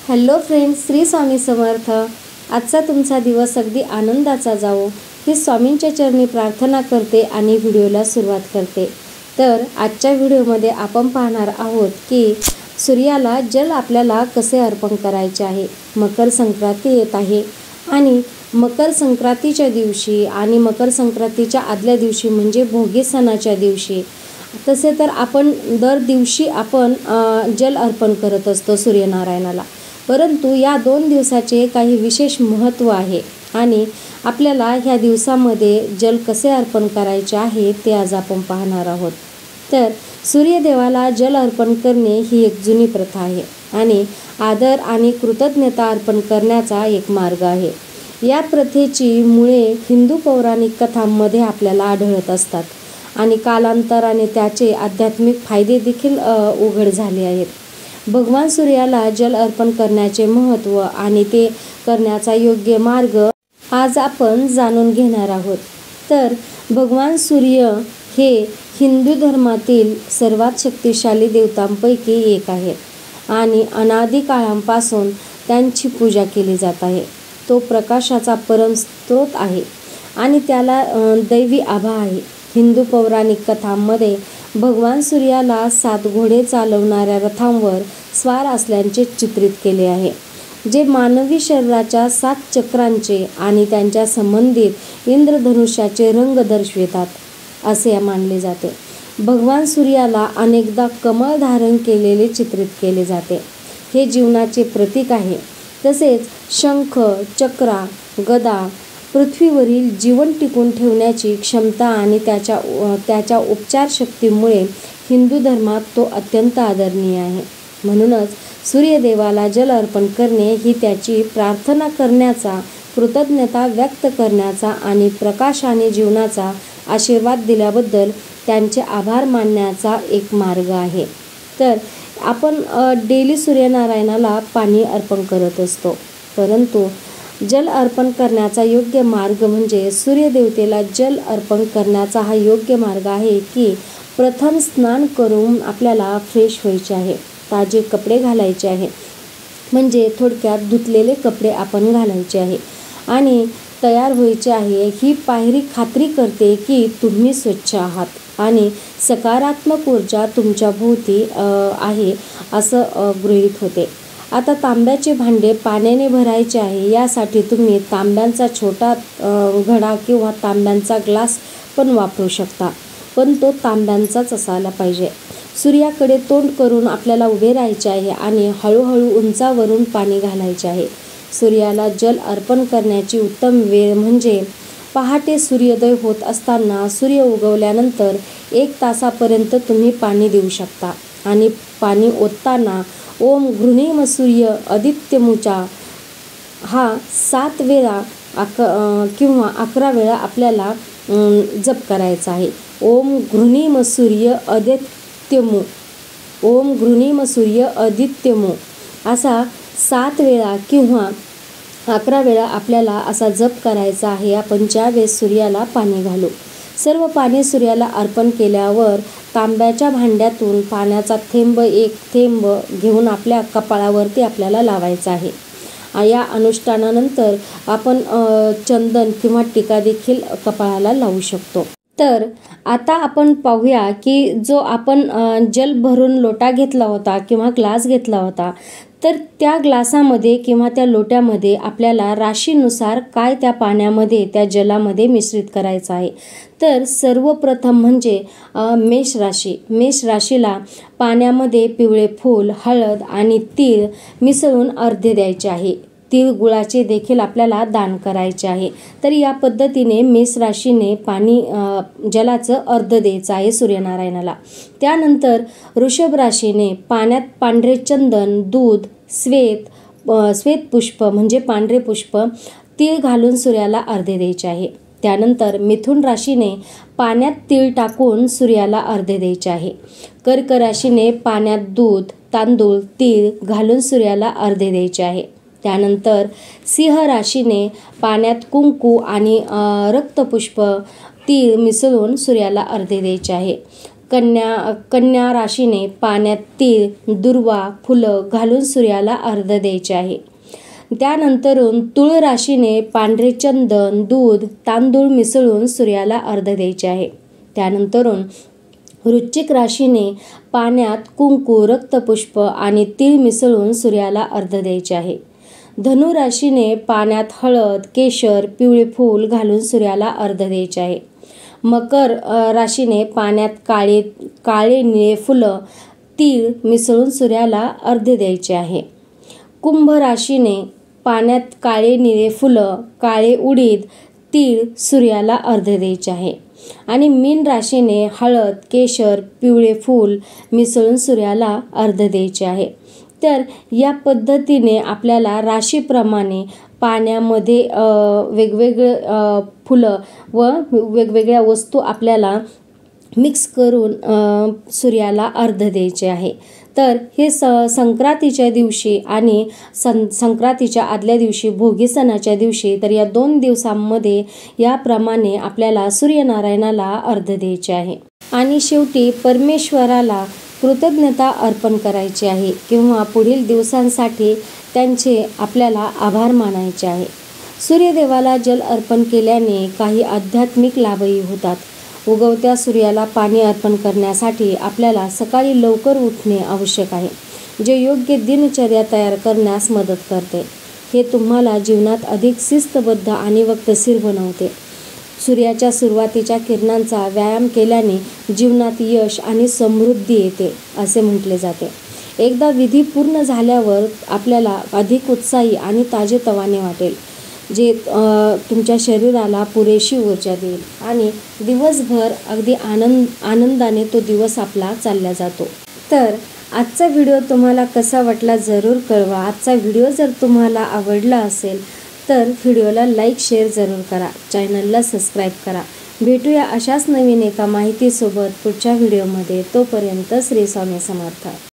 Hello friends, Shri Swami Samarth. आजचा तुमचा दिवस अगदी आनंदाचा जावो ही स्वामींच्या चरणी प्रार्थना करते आणि व्हिडिओला सुरुवात करते। तर आजच्या व्हिडिओमध्ये आपण पाहणार आहोत की सूर्याला जल आपल्याला कसे अर्पण करायचे आहे। मकर संक्रांती येत आहे आणि मकर संक्रांतीच्या दिवशी आणि मकर संक्रांतीच्या आदल्या दिवशी म्हणजे भोगी सणाच्या दिवशी तसे तर आपण दर दिवशी आपण जल अर्पण करत असतो सूर्यनारायणाला, परंतु या 2 दिवसाचे काही विशेष महत्त्व आहे आणि आपल्याला ह्या दिवसामध्ये जल कसे अर्पण करायचे आहे ते आज आपण पाहणार आहोत। तर सूर्यदेवाला जल अर्पण करणे ही एक जुनी प्रथा आहे आणि आदर आणि कृतज्ञता अर्पण करण्याचा एक मार्ग आहे। या प्रथेची मुळे हिंदू पौराणिक कथांमध्ये आपल्याला आढळत असतात आणि कालांतराने त्याचे आध्यात्मिक फायदे देखील उघड झाले आहेत। भगवान सूर्याला जल अर्पण करण्याचे महत्त्व आणि ते करण्याचा योग्य मार्ग आज आपण जाणून घेणार आहोत। तर भगवान सूर्य हे हिंदू धर्मातील सर्वात शक्तिशाली देवतांपैकी एक आहेत आणि अनादी काळांपासून त्यांची पूजा केली जात आहे। तो प्रकाशाचा परम स्रोत आहे आणि त्याला दैवी आभा आहे। हिंदू पौराणिक कथांमध्ये भगवान सूर्याला 7 घोडे चालवणाऱ्या रथांवर स्वार असल्याचे चित्रित केले आहे, जे मानवी शरीराच्या 7 चक्रांचे आणि त्यांच्या संबंधित इंद्रधनुष्याचे रंग दर्शवितात असे मानले जाते। भगवान सूर्याला अनेकदा कमळ धारण केलेले चित्रित केले जाते, हे जीवनाचे प्रतीक आहे। तसेच शंख, चक्रा, गदा पृथ्वीवरील जीवन टिकून ठेवण्याची क्षमता आणि त्याच्या उपचार शक्तीमुळे हिंदू धर्मात तो अत्यंत आदरणीय आहे। म्हणूनच सूर्यदेवाला जल अर्पण करणे ही त्याची प्रार्थना करण्याचा, कृतज्ञता व्यक्त करण्याचा आणि प्रकाशाने जीवनाचा आशीर्वाद दिल्याबद्दल त्यांचे आभार मानण्याचा एक मार्ग आहे। तर आपण डेली सूर्यनारायणाला पाणी अर्पण करत असतो, परंतु जल अर्पण करण्याचा योग्य मार्ग म्हणजे सूर्यदेवतेला जल अर्पण करण्याचा हा योग्य मार्ग आहे की प्रथम स्नान करून आपल्याला फ्रेश व्हायचे आहे, ताजे कपडे घालायचे आहे, म्हणजे थोडक्यात धुतलेले कपडे आपण घालायचे आहे आणि तयार व्हायचे आहे। ही पायरी खात्री करते की तुम्ही स्वच्छ आहात आणि सकारात्मक ऊर्जा तुमच्या भोवती आहे असं गृहीत होते। आता तांब्याचे भांडे पाण्याने भरायचे आहे, यासाठी तुम्ही तांब्यांचा छोटा घडा किंवा तांब्यांचा ग्लास पण वापरू शकता, पण तो तांब्यांचाच असायला पाहिजे। सूर्याकडे तोंड करून आपल्याला उभे राहायचे आहे आणि हळूहळू उंचावरून पाणी घालायचे आहे। सूर्याला जल अर्पण करण्याची उत्तम वेळ म्हणजे पहाटे सूर्योदय होत असताना सूर्य उगवल्यानंतर 1 तासापर्यंत तुम्ही पाणी देऊ शकता आणि पाणी ओतताना ओम घृणीम सूर्य आदित्यमुचा हा 7 वेळा किंवा 11 वेळा आपल्याला जप करायचा आहे। ओम घृणीम सूर्य आदित्यमु, ओम घृणीम सूर्य आदित्यमु असा 7 वेळा किंवा 11 वेळा आपल्याला असा जप करायचा आहे। आपण ज्यावेळेस सूर्याला पाणी घालू, सर्व पाणी सूर्याला अर्पण केल्यावर तांब्याच्या भांड्यातून पाण्याचा एक थेंब घेऊन आपल्या कपाळावरती आपल्याला लावायचा आहे। या अनुष्ठानानंतर आपण चंदन किंवा टीका देखील कपाळाला लावू शकतो। तर आता आपण पाहूया की जो आपण जल भरून लोटा घेतला होता किंवा ग्लास घेतला होता, तर त्या ग्लासामध्ये किंवा त्या लोट्यामध्ये आपल्याला राशीनुसार काय त्या पाण्यामध्ये त्या जलामध्ये मिश्रित करायचं आहे। तर सर्वप्रथम म्हणजे मेष राशी, मेष राशीला पाण्यामध्ये पिवळे फूल, हळद आणि तीळ मिसळून अर्धे द्यायचे आहे। तीळ गुळाचे देखील आपल्याला दान करायचे आहे। तर या पद्धतीने मेष राशीने पाणी जलाचं अर्ध द्यायचं आहे सूर्यनारायणाला। त्यानंतर वृषभ राशीने पाण्यात पांढरे चंदन, दूध, श्वेत पुष्प म्हणजे पांढरे पुष्प, तीळ घालून सूर्याला अर्धे द्यायचे आहे। त्यानंतर मिथुन राशीने पाण्यात तीळ टाकून सूर्याला अर्धे द्यायचे आहे। कर्क राशीने पाण्यात दूध, तांदूळ, तीळ घालून सूर्याला अर्धे द्यायचे आहे। त्यानंतर सिंह राशीने पाण्यात कुंकू आणि रक्तपुष्प, तीळ मिसळून सूर्याला अर्धे द्यायचे आहे। कन्या राशीने पाण्यात तीळ, दुर्वा, फुलं घालून सूर्याला अर्घ्य द्यायचे आहे. त्यानंतरून तुळ राशीने पांढरे चंदन, दूध, तांदूळ मिसळून सूर्याला अर्घ्य द्यायचे आहे. त्यानंतरून वृश्चिक राशीने पाण्यात कुंकू, रक्तपुष्प आणि तीळ मिसळून सूर्याला अर्घ्य द्यायचे आहे. धनु राशीने पाण्यात हळद, केशर, पिवळे फूल घालून सूर्याला अर्घ्य द्यायचे आहे. मकर राशीने पाण्यात काळे निळे फुलं, तीळ मिसळून सूर्याला अर्घ्य द्यायचे आहे. कुंभ राशीने पाण्यात काळे निळे फुलं, काळे उडीद, तीळ सूर्याला अर्घ्य द्यायचे आहे. आणि मीन राशीने हळद, केशर, पिवळे फूल मिसळून सूर्याला अर्घ्य द्यायचे आहे. तर या पद्धतीने आपल्याला राशीप्रमाणे पाण्यामध्ये वेगवेगळे फुलं व वेगवेगळ्या वस्तू आपल्याला मिक्स करून सूर्याला अर्घ्य द्यायचे आहे. तर हे संक्रांतीच्या दिवशी आणि संक्रांतीच्या आदल्या दिवशी भोगी सणाच्या दिवशी, तर या 2 दिवसांमध्ये याप्रमाणे आपल्याला सूर्यनारायणाला अर्घ्य द्यायचे आहे. आणि शेवटी परमेश्वराला कृतज्ञता अर्पण करायची आहे किंवा पुढील दिवसांसाठी त्यांचे आपल्याला आभार मानायचे आहे. सूर्यदेवाला जल अर्पण केल्याने काही आध्यात्मिक लाभही होतात. उगवत्या सूर्याला पाणी अर्पण करण्यासाठी आपल्याला सकाळी लवकर उठणे आवश्यक आहे, जे योग्य दिनचर्या तयार करण्यास मदत करते. हे तुम्हाला जीवनात अधिक शिस्तबद्ध आणि वक्तशीर बनवते. सूर्याच्या सुरुवातीच्या किरणांचा व्यायाम केल्याने जीवनात यश आणि समृद्धी येते असे म्हटले जाते. एकदा विधी पूर्ण झाल्यावर आपल्याला अधिक उत्साही आणि ताजेतवाने वाटेल, जे तुमच्या शरीराला पुरेशी ऊर्जा देईल आणि दिवसभर अगदी आनंदाने तो दिवस आपला चालला जातो. तर आजचा व्हिडिओ तुम्हाला कसा वाटला जरूर कळवा. आजचा व्हिडिओ जर तुम्हाला आवडला असेल तर व्हिडिओला लाईक, शेअर जरूर करा. चॅनलला सबस्क्राईब करा. भेटूया अशाच नवीन एका माहितीसोबत पुढच्या व्हिडिओमध्ये. तोपर्यंत श्री स्वामी समर्थ.